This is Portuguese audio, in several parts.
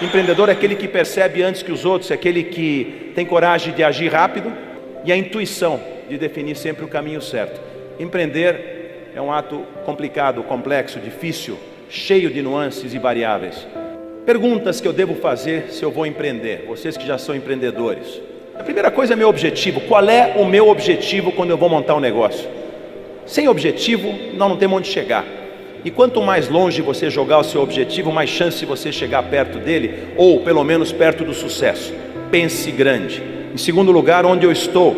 Empreendedor é aquele que percebe antes que os outros, é aquele que tem coragem de agir rápido e a intuição de definir sempre o caminho certo. Empreender é um ato complicado, complexo, difícil, cheio de nuances e variáveis. Perguntas que eu devo fazer se eu vou empreender, vocês que já são empreendedores. A primeira coisa é meu objetivo. Qual é o meu objetivo quando eu vou montar um negócio? Sem objetivo, nós não temos onde chegar. E quanto mais longe você jogar o seu objetivo, mais chance de você chegar perto dele, ou pelo menos perto do sucesso. Pense grande. Em segundo lugar, onde eu estou.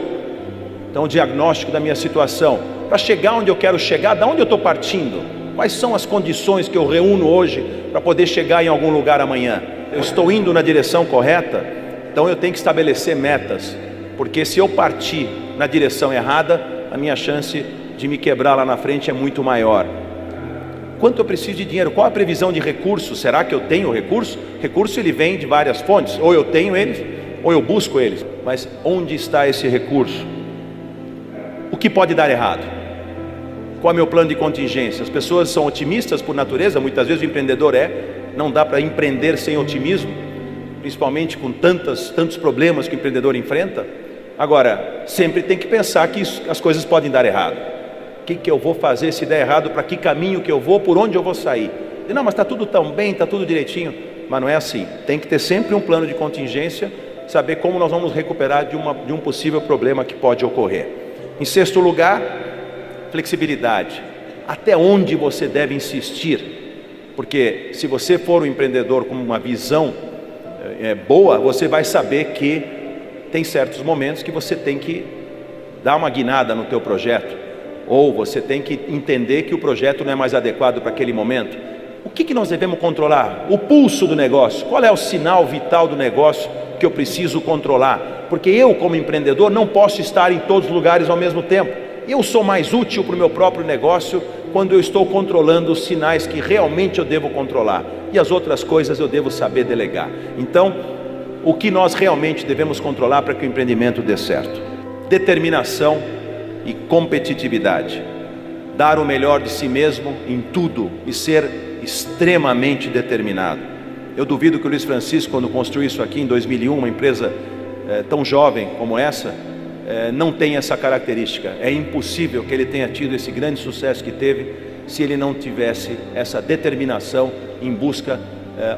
Então, o diagnóstico da minha situação. Para chegar onde eu quero chegar, da onde eu estou partindo? Quais são as condições que eu reúno hoje para poder chegar em algum lugar amanhã? Eu estou indo na direção correta? Então eu tenho que estabelecer metas. Porque se eu partir na direção errada, a minha chance de me quebrar lá na frente é muito maior. Quanto eu preciso de dinheiro? Qual a previsão de recursos? Será que eu tenho recurso? Recurso ele vem de várias fontes. Ou eu tenho eles, ou eu busco eles. Mas onde está esse recurso? O que pode dar errado? Qual é o meu plano de contingência? As pessoas são otimistas por natureza, muitas vezes o empreendedor não dá para empreender sem otimismo, principalmente com tantos problemas que o empreendedor enfrenta. Agora, sempre tem que pensar que as coisas podem dar errado. O que eu vou fazer se der errado? Para que caminho que eu vou? Por onde eu vou sair? E não, mas está tudo tão bem, está tudo direitinho. Mas não é assim. Tem que ter sempre um plano de contingência, saber como nós vamos recuperar de um possível problema que pode ocorrer. Em sexto lugar, flexibilidade. Até onde você deve insistir? Porque se você for um empreendedor com uma visão boa, você vai saber que tem certos momentos que você tem que dar uma guinada no teu projeto. Ou você tem que entender que o projeto não é mais adequado para aquele momento. O que nós devemos controlar? O pulso do negócio. Qual é o sinal vital do negócio que eu preciso controlar? Porque eu, como empreendedor, não posso estar em todos os lugares ao mesmo tempo. Eu sou mais útil para o meu próprio negócio quando eu estou controlando os sinais que realmente eu devo controlar. E as outras coisas eu devo saber delegar. Então, o que nós realmente devemos controlar para que o empreendimento dê certo? Determinação e competitividade. Dar o melhor de si mesmo em tudo e ser extremamente determinado. Eu duvido que o Luiz Francisco, quando construiu isso aqui em 2001, uma empresa tão jovem como essa, não tenha essa característica. É impossível que ele tenha tido esse grande sucesso que teve se ele não tivesse essa determinação em busca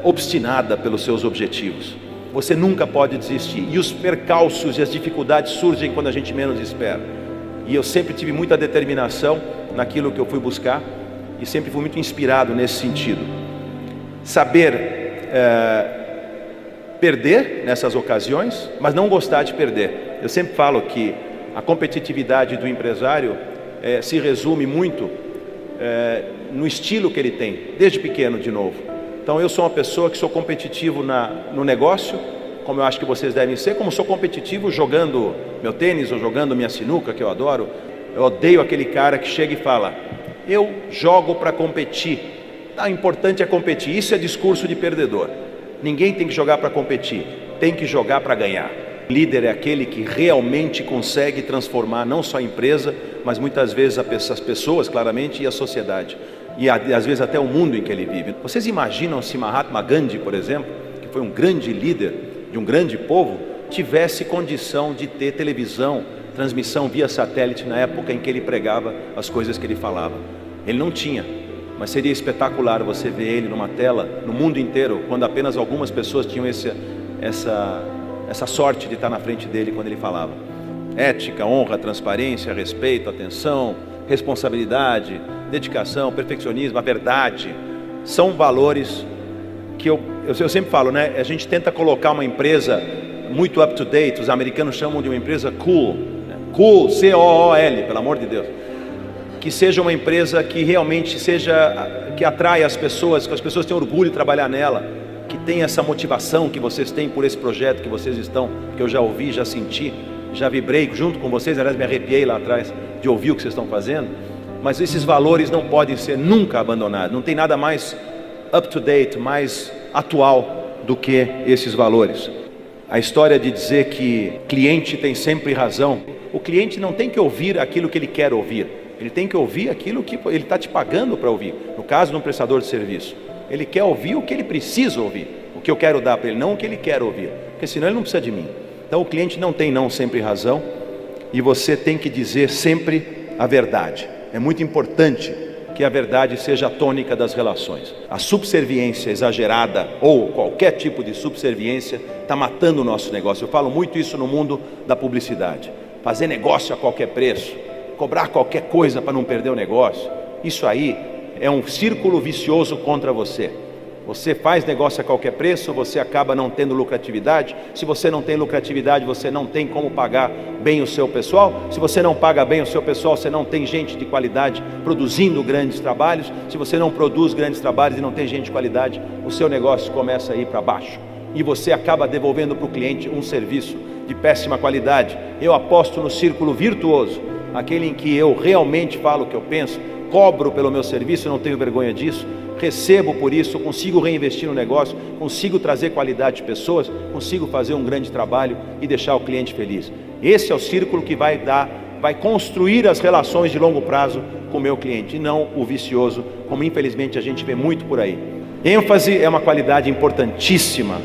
obstinada pelos seus objetivos. Você nunca pode desistir. E os percalços e as dificuldades surgem quando a gente menos espera. E eu sempre tive muita determinação naquilo que eu fui buscar e sempre fui muito inspirado nesse sentido. Saber perder nessas ocasiões, mas não gostar de perder. Eu sempre falo que a competitividade do empresário se resume muito no estilo que ele tem, desde pequeno de novo. Então eu sou uma pessoa que sou competitivo no negócio, como eu acho que vocês devem ser, como sou competitivo jogando meu tênis ou jogando minha sinuca, que eu adoro. Eu odeio aquele cara que chega e fala: eu jogo para competir. O importante é competir. Isso é discurso de perdedor. Ninguém tem que jogar para competir, tem que jogar para ganhar. O líder é aquele que realmente consegue transformar não só a empresa, mas muitas vezes as pessoas, claramente, e a sociedade. E às vezes até o mundo em que ele vive. Vocês imaginam se Mahatma Gandhi, por exemplo, que foi um grande líder de um grande povo, tivesse condição de ter televisão, transmissão via satélite na época em que ele pregava as coisas que ele falava? Ele não tinha, mas seria espetacular você ver ele numa tela no mundo inteiro, quando apenas algumas pessoas tinham essa sorte de estar na frente dele quando ele falava. Ética, honra, transparência, respeito, atenção, responsabilidade, dedicação, perfeccionismo, a verdade, são valores que eu sempre falo, né? A gente tenta colocar uma empresa muito up-to-date, os americanos chamam de uma empresa cool, né? Cool, C-O-O-L, pelo amor de Deus. Que seja uma empresa que realmente que atrai as pessoas, que as pessoas tenham orgulho de trabalhar nela, que tenha essa motivação que vocês têm por esse projeto que vocês estão, que eu já ouvi, já senti, já vibrei junto com vocês, aliás me arrepiei lá atrás de ouvir o que vocês estão fazendo. Mas esses valores não podem ser nunca abandonados. Não tem nada mais up-to-date, mais atual do que esses valores. A história de dizer que cliente tem sempre razão. O cliente não tem que ouvir aquilo que ele quer ouvir. Ele tem que ouvir aquilo que ele está te pagando para ouvir. No caso de um prestador de serviço, ele quer ouvir o que ele precisa ouvir. o que eu quero dar para ele, não o que ele quer ouvir, porque senão ele não precisa de mim. Então o cliente não tem não sempre razão, e você tem que dizer sempre a verdade. É muito importante que a verdade seja a tônica das relações. A subserviência exagerada, ou qualquer tipo de subserviência, está matando o nosso negócio. Eu falo muito isso no mundo da publicidade. Fazer negócio a qualquer preço, cobrar qualquer coisa para não perder o negócio, isso aí é um círculo vicioso contra você. Você faz negócio a qualquer preço, você acaba não tendo lucratividade. Se você não tem lucratividade, você não tem como pagar bem o seu pessoal. Se você não paga bem o seu pessoal, você não tem gente de qualidade produzindo grandes trabalhos. Se você não produz grandes trabalhos e não tem gente de qualidade, o seu negócio começa a ir para baixo. E você acaba devolvendo para o cliente um serviço de péssima qualidade. Eu aposto no círculo virtuoso, aquele em que eu realmente falo o que eu penso, cobro pelo meu serviço, não tenho vergonha disso, recebo por isso, consigo reinvestir no negócio, consigo trazer qualidade de pessoas, consigo fazer um grande trabalho e deixar o cliente feliz. Esse é o círculo que vai construir as relações de longo prazo com o meu cliente, e não o vicioso, como infelizmente a gente vê muito por aí. ênfase é uma qualidade importantíssima,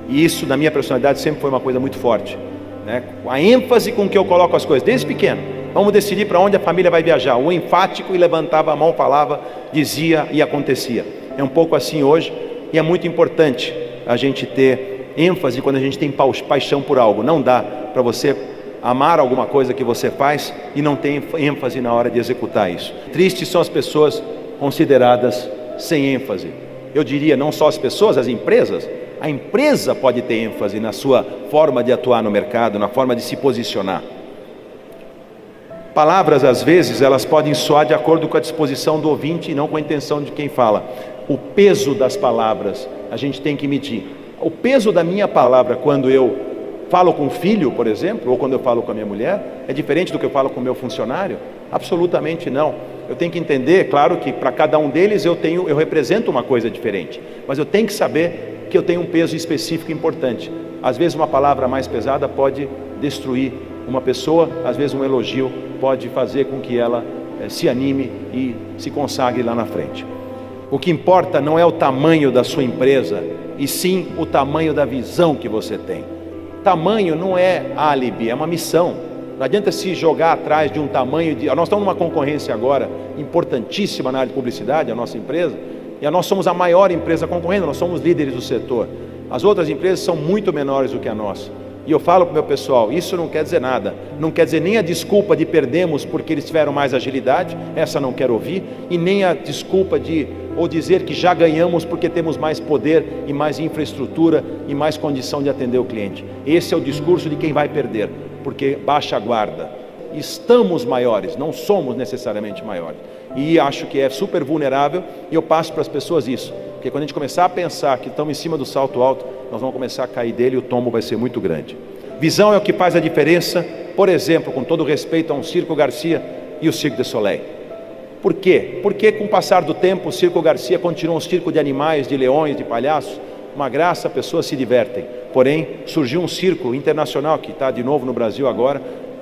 e isso na minha personalidade sempre foi uma coisa muito forte, né? A ênfase com que eu coloco as coisas, desde pequeno. Vamos decidir para onde a família vai viajar. O enfático, e levantava a mão, falava, dizia e acontecia. É um pouco assim hoje, e é muito importante a gente ter ênfase quando a gente tem paixão por algo. Não dá para você amar alguma coisa que você faz e não ter ênfase na hora de executar isso. Tristes são as pessoas consideradas sem ênfase. Eu diria, não só as pessoas, as empresas. A empresa pode ter ênfase na sua forma de atuar no mercado, na forma de se posicionar. Palavras, às vezes, elas podem soar de acordo com a disposição do ouvinte e não com a intenção de quem fala. O peso das palavras, a gente tem que medir. O peso da minha palavra, quando eu falo com o filho, por exemplo, ou quando eu falo com a minha mulher, é diferente do que eu falo com o meu funcionário? Absolutamente não. Eu tenho que entender, claro que para cada um deles eu represento uma coisa diferente, mas eu tenho que saber que eu tenho um peso específico importante. Às vezes uma palavra mais pesada pode destruir uma pessoa, às vezes um elogio pode fazer com que ela se anime e se consagre lá na frente. O que importa não é o tamanho da sua empresa, e sim o tamanho da visão que você tem. Tamanho não é álibi, é uma missão. Não adianta se jogar atrás de um tamanho de... Nós estamos numa concorrência agora importantíssima na área de publicidade, a nossa empresa, e nós somos a maior empresa concorrendo, nós somos líderes do setor. As outras empresas são muito menores do que a nossa. E eu falo para o meu pessoal, isso não quer dizer nada, não quer dizer nem a desculpa de perdemos porque eles tiveram mais agilidade, essa não quero ouvir, e nem a desculpa ou dizer que já ganhamos porque temos mais poder e mais infraestrutura e mais condição de atender o cliente. Esse é o discurso de quem vai perder, porque baixa a guarda. Estamos maiores, não somos necessariamente maiores. E acho que é super vulnerável, e eu passo para as pessoas isso. Porque quando a gente começar a pensar que estamos em cima do salto alto, nós vamos começar a cair dele e o tombo vai ser muito grande. Visão é o que faz a diferença, por exemplo, com todo respeito a um Circo Garcia e o Cirque du Soleil. Por quê? Porque com o passar do tempo o Circo Garcia continua um circo de animais, de leões, de palhaços, uma graça, pessoas se divertem. Porém, surgiu um circo internacional, que está de novo no Brasil agora,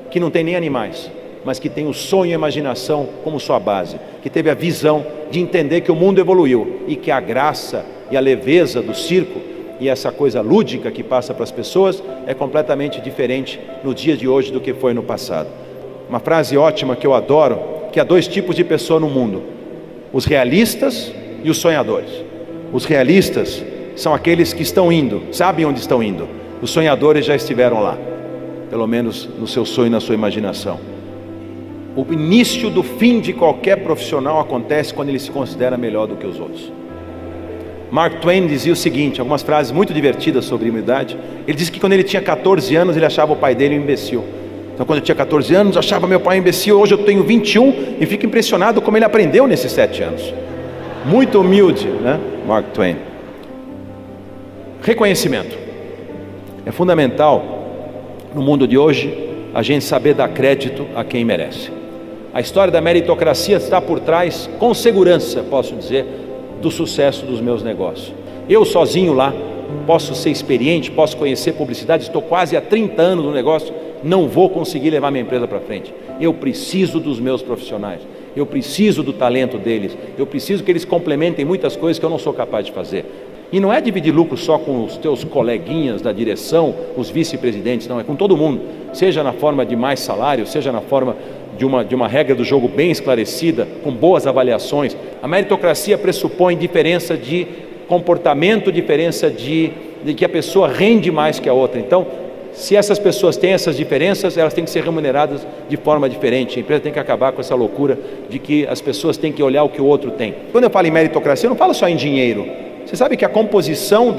que não tem nem animais, mas que tem o sonho e a imaginação como sua base, que teve a visão de entender que o mundo evoluiu e que a graça e a leveza do circo e essa coisa lúdica que passa para as pessoas é completamente diferente no dia de hoje do que foi no passado. Uma frase ótima que eu adoro, que há dois tipos de pessoa no mundo: os realistas e os sonhadores. Os realistas são aqueles que estão indo, sabem onde estão indo. Os sonhadores já estiveram lá, pelo menos no seu sonho e na sua imaginação. O início do fim de qualquer profissional acontece quando ele se considera melhor do que os outros. Mark Twain dizia o seguinte, algumas frases muito divertidas sobre humildade. Ele disse que quando ele tinha 14 anos, ele achava o pai dele um imbecil. Então quando eu tinha 14 anos, eu achava meu pai um imbecil. Hoje eu tenho 21 e fico impressionado como ele aprendeu nesses 7 anos. Muito humilde, né? Mark Twain. Reconhecimento. É fundamental no mundo de hoje a gente saber dar crédito a quem merece. A história da meritocracia está por trás, com segurança, posso dizer, do sucesso dos meus negócios. Eu sozinho lá, posso ser experiente, posso conhecer publicidade, estou quase há 30 anos no negócio, não vou conseguir levar minha empresa para frente. Eu preciso dos meus profissionais, eu preciso do talento deles, eu preciso que eles complementem muitas coisas que eu não sou capaz de fazer. E não é dividir lucro só com os teus coleguinhas da direção, os vice-presidentes, não, é com todo mundo. Seja na forma de mais salário, seja na forma de uma regra do jogo bem esclarecida, com boas avaliações. A meritocracia pressupõe diferença de comportamento, diferença de que a pessoa rende mais que a outra. Então, se essas pessoas têm essas diferenças, elas têm que ser remuneradas de forma diferente. A empresa tem que acabar com essa loucura de que as pessoas têm que olhar o que o outro tem. Quando eu falo em meritocracia, eu não falo só em dinheiro. Você sabe que a composição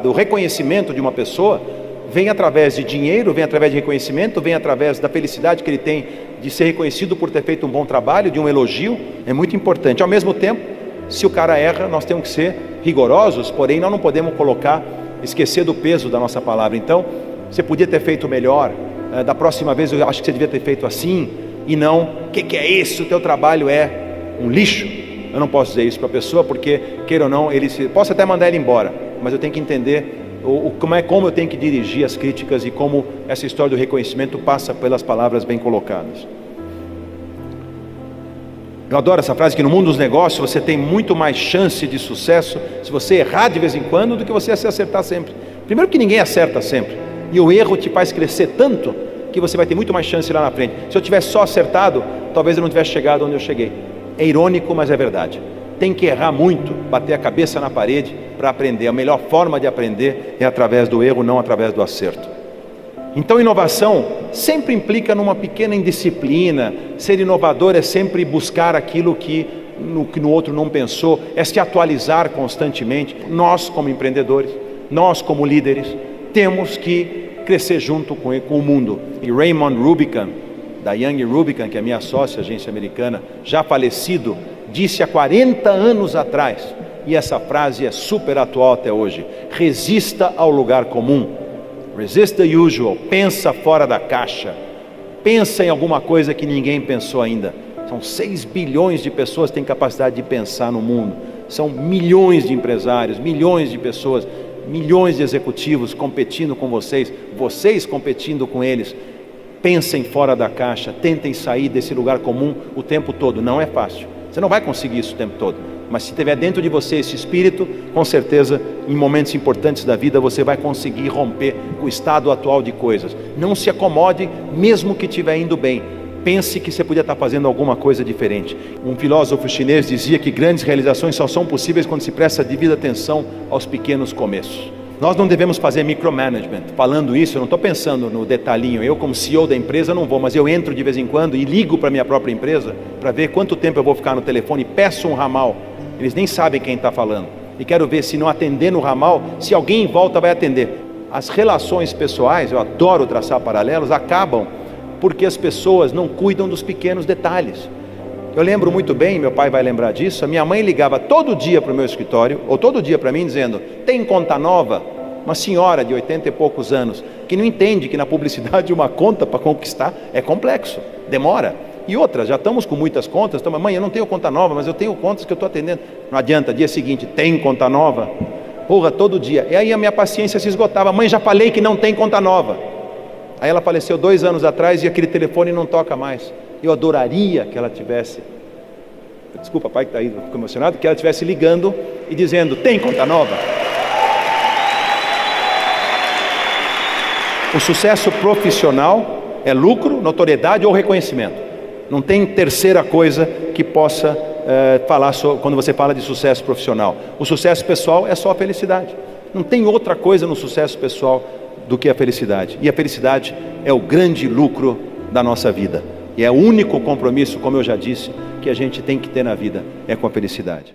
do reconhecimento de uma pessoa vem através de dinheiro, vem através de reconhecimento, vem através da felicidade que ele tem de ser reconhecido por ter feito um bom trabalho, de um elogio. É muito importante. Ao mesmo tempo, se o cara erra, nós temos que ser rigorosos, porém nós não podemos esquecer do peso da nossa palavra. Então, você podia ter feito melhor, da próxima vez eu acho que você devia ter feito assim, e não, o que é isso? O teu trabalho é um lixo. Eu não posso dizer isso para a pessoa, porque, queira ou não, posso até mandar ele embora, mas eu tenho que entender como eu tenho que dirigir as críticas e como essa história do reconhecimento passa pelas palavras bem colocadas. Eu adoro essa frase que no mundo dos negócios você tem muito mais chance de sucesso se você errar de vez em quando do que você se acertar sempre. Primeiro que ninguém acerta sempre, e o erro te faz crescer tanto que você vai ter muito mais chance lá na frente. Se eu tivesse só acertado, talvez eu não tivesse chegado onde eu cheguei. É irônico, mas é verdade. Tem que errar muito, bater a cabeça na parede para aprender. A melhor forma de aprender é através do erro, não através do acerto. Então, inovação sempre implica numa pequena indisciplina. Ser inovador é sempre buscar aquilo que no outro não pensou, é se atualizar constantemente. Nós, como empreendedores, nós, como líderes, temos que crescer junto com o mundo. E Raymond Rubicam, da Young Rubicam, que é minha sócia, agência americana, já falecido, disse há 40 anos atrás, e essa frase é super atual até hoje: resista ao lugar comum, resist the usual, pensa fora da caixa, pensa em alguma coisa que ninguém pensou ainda. São 6 bilhões de pessoas que têm capacidade de pensar no mundo, são milhões de empresários, milhões de pessoas, milhões de executivos competindo com vocês competindo com eles. Pensem fora da caixa, tentem sair desse lugar comum o tempo todo. Não é fácil, você não vai conseguir isso o tempo todo, mas se tiver dentro de você esse espírito, com certeza em momentos importantes da vida você vai conseguir romper com o estado atual de coisas. Não se acomode mesmo que estiver indo bem, pense que você podia estar fazendo alguma coisa diferente. Um filósofo chinês dizia que grandes realizações só são possíveis quando se presta devida atenção aos pequenos começos. Nós não devemos fazer micromanagement. Falando isso, eu não estou pensando no detalhinho. Eu, como CEO da empresa, não vou, mas eu entro de vez em quando e ligo para a minha própria empresa para ver quanto tempo eu vou ficar no telefone e peço um ramal. Eles nem sabem quem está falando. E quero ver, se não atender no ramal, se alguém em volta vai atender. As relações pessoais, eu adoro traçar paralelos, acabam porque as pessoas não cuidam dos pequenos detalhes. Eu lembro muito bem, meu pai vai lembrar disso, a minha mãe ligava todo dia para o meu escritório, ou todo dia para mim, dizendo: tem conta nova? Uma senhora de 80 e poucos anos, que não entende que na publicidade uma conta para conquistar é complexo, demora. E outra, já estamos com muitas contas, então, mãe, eu não tenho conta nova, mas eu tenho contas que eu estou atendendo. Não adianta, dia seguinte, tem conta nova? Porra, todo dia. E aí a minha paciência se esgotava. Mãe, já falei que não tem conta nova. Aí ela faleceu 2 anos atrás e aquele telefone não toca mais. Eu adoraria que ela tivesse, desculpa pai que está aí, ficou emocionado, que ela estivesse ligando e dizendo: tem conta nova? O sucesso profissional é lucro, notoriedade ou reconhecimento. Não tem terceira coisa que possa falar quando você fala de sucesso profissional. O sucesso pessoal é só a felicidade. Não tem outra coisa no sucesso pessoal do que a felicidade. E a felicidade é o grande lucro da nossa vida. E é o único compromisso, como eu já disse, que a gente tem que ter na vida, é com a felicidade.